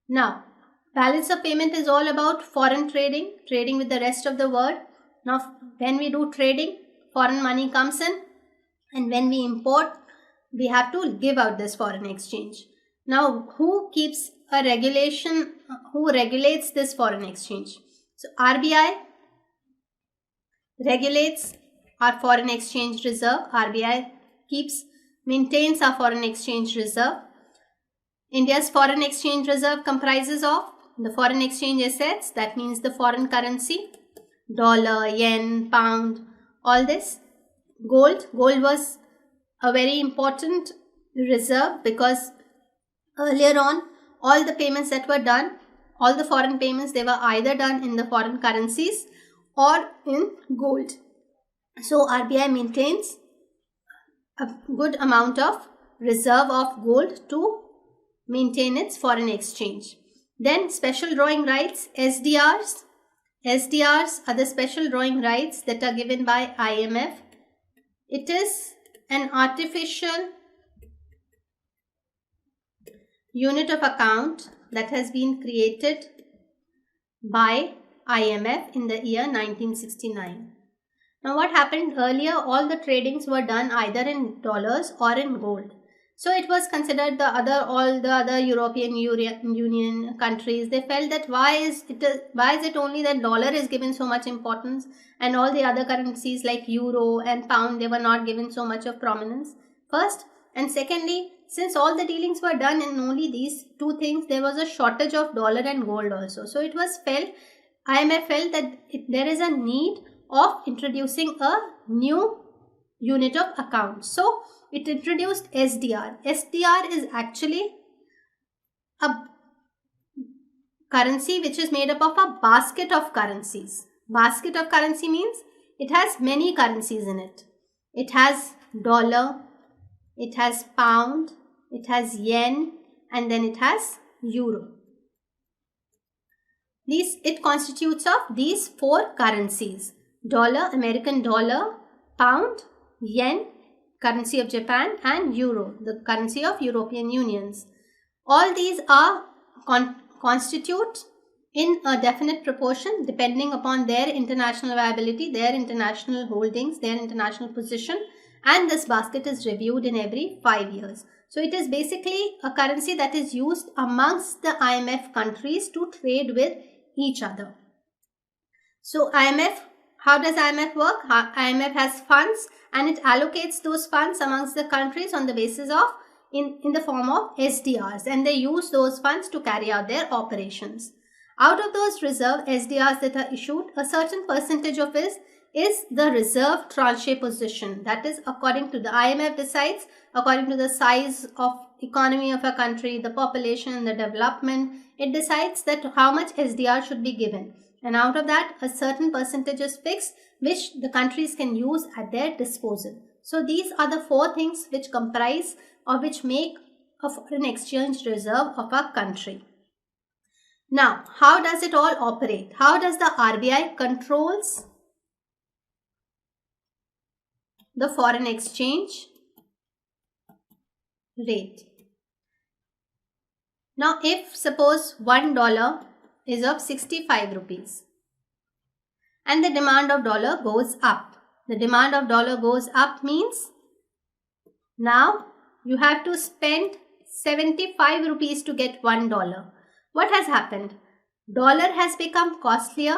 Now, balance of payment is all about foreign trading, trading with the rest of the world. Now, when we do trading, foreign money comes in, and when we import, we have to give out this foreign exchange. Now, who keeps a regulation, who regulates this foreign exchange? So, RBI regulates our foreign exchange reserve. RBI maintains our foreign exchange reserve. India's foreign exchange reserve comprises of the foreign exchange assets, that means the foreign currency, dollar, yen, pound, all this. Gold was a very important reserve because earlier on, all the payments that were done, all the foreign payments, they were either done in the foreign currencies or in gold. So RBI maintains a good amount of reserve of gold to maintain its foreign exchange. Then special drawing rights, SDRs. SDRs are the special drawing rights that are given by IMF. It is an artificial unit of account that has been created by IMF in the year 1969. Now what happened earlier, all the tradings were done either in dollars or in gold. So it was considered all the other European Union countries, they felt that why is it only that dollar is given so much importance and all the other currencies like euro and pound, they were not given so much of prominence, first. And secondly, since all the dealings were done in only these two things, there was a shortage of dollar and gold also. So IMF felt that there is a need of introducing a new unit of account. So it introduced SDR. SDR is actually a currency which is made up of a basket of currencies. Basket of currency means it has many currencies in it. It has dollar, it has pound, it has yen, and then it has euro. It constitutes of these four currencies: dollar, American dollar, pound, yen, currency of Japan, and euro, the currency of European Unions. All these are constitute in a definite proportion depending upon their international viability, their international holdings, their international position, and this basket is reviewed in every 5 years. So it is basically a currency that is used amongst the IMF countries to trade with each other. So how does IMF work? IMF has funds and it allocates those funds amongst the countries on the basis of in the form of SDRs, and they use those funds to carry out their operations. Out of those reserve SDRs that are issued, a certain percentage of it is the reserve tranche position. That is, according to the IMF decides, according to the size of economy of a country, the population, the development, it decides that how much SDR should be given. And out of that, a certain percentage is fixed, which the countries can use at their disposal. So these are the four things which comprise or which make a foreign exchange reserve of a country. Now, how does it all operate? How does the RBI controls the foreign exchange rate? Now, if suppose $1 is of 65 rupees and the demand of dollar goes up. The demand of dollar goes up means now you have to spend 75 rupees to get $1. What has happened? Dollar has become costlier,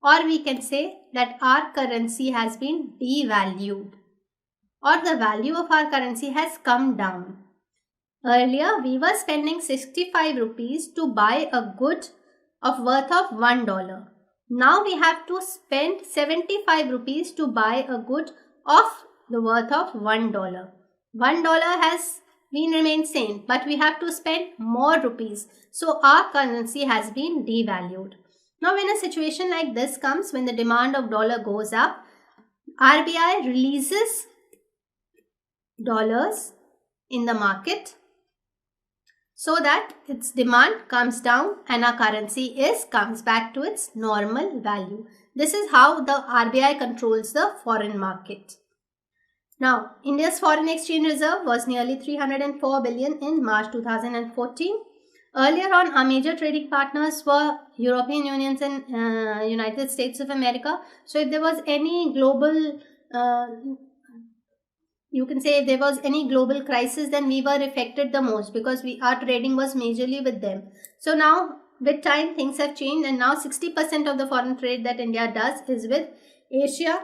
or we can say that our currency has been devalued, or the value of our currency has come down. Earlier, we were spending 65 rupees to buy a good of worth of $1. Now we have to spend 75 rupees to buy a good of the worth of $1. $1 has remained same, but we have to spend more rupees. So our currency has been devalued. Now when a situation like this comes, when the demand of dollar goes up, RBI releases dollars in the market so that its demand comes down and our currency comes back to its normal value. This is how the RBI controls the foreign market. Now, India's foreign exchange reserve was nearly 304 billion in March 2014. Earlier on, our major trading partners were European Unions and United States of America. So if there was any global, you can say if there was any global crisis, then we were affected the most because our trading was majorly with them. So now with time things have changed, and now 60% of the foreign trade that India does is with Asia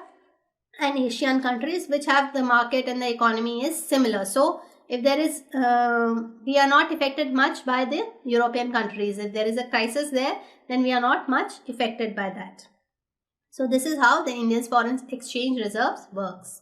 and Asian countries, which have the market and the economy is similar. So if there is, we are not affected much by the European countries. If there is a crisis there, then we are not much affected by that. So this is how the India's foreign exchange reserves works.